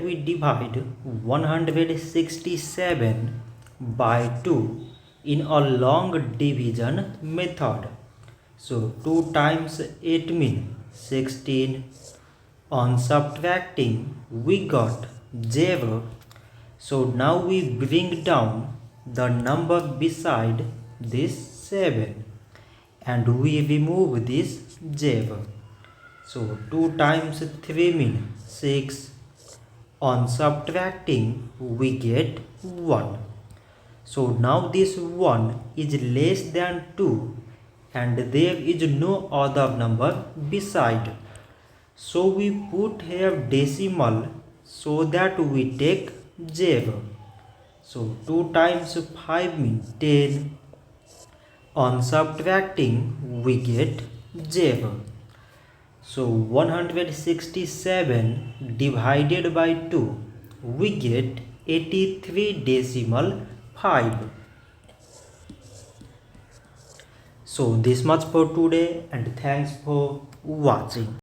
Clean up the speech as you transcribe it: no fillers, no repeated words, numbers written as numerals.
we divide 167 by 2 in a long division method. So 2 times 8 means 16. On subtracting we got 0. So now we bring down the number beside this 7 and we remove this 0. So 2 times 3 means 6. On subtracting we get 1. So now this 1 is less than 2 and there is no other number beside. So we put here decimal so that we take 0. So 2 times 5 means 10. On subtracting we get 0. So 167 divided by 2 we get 83.5. So this much for today and thanks for watching.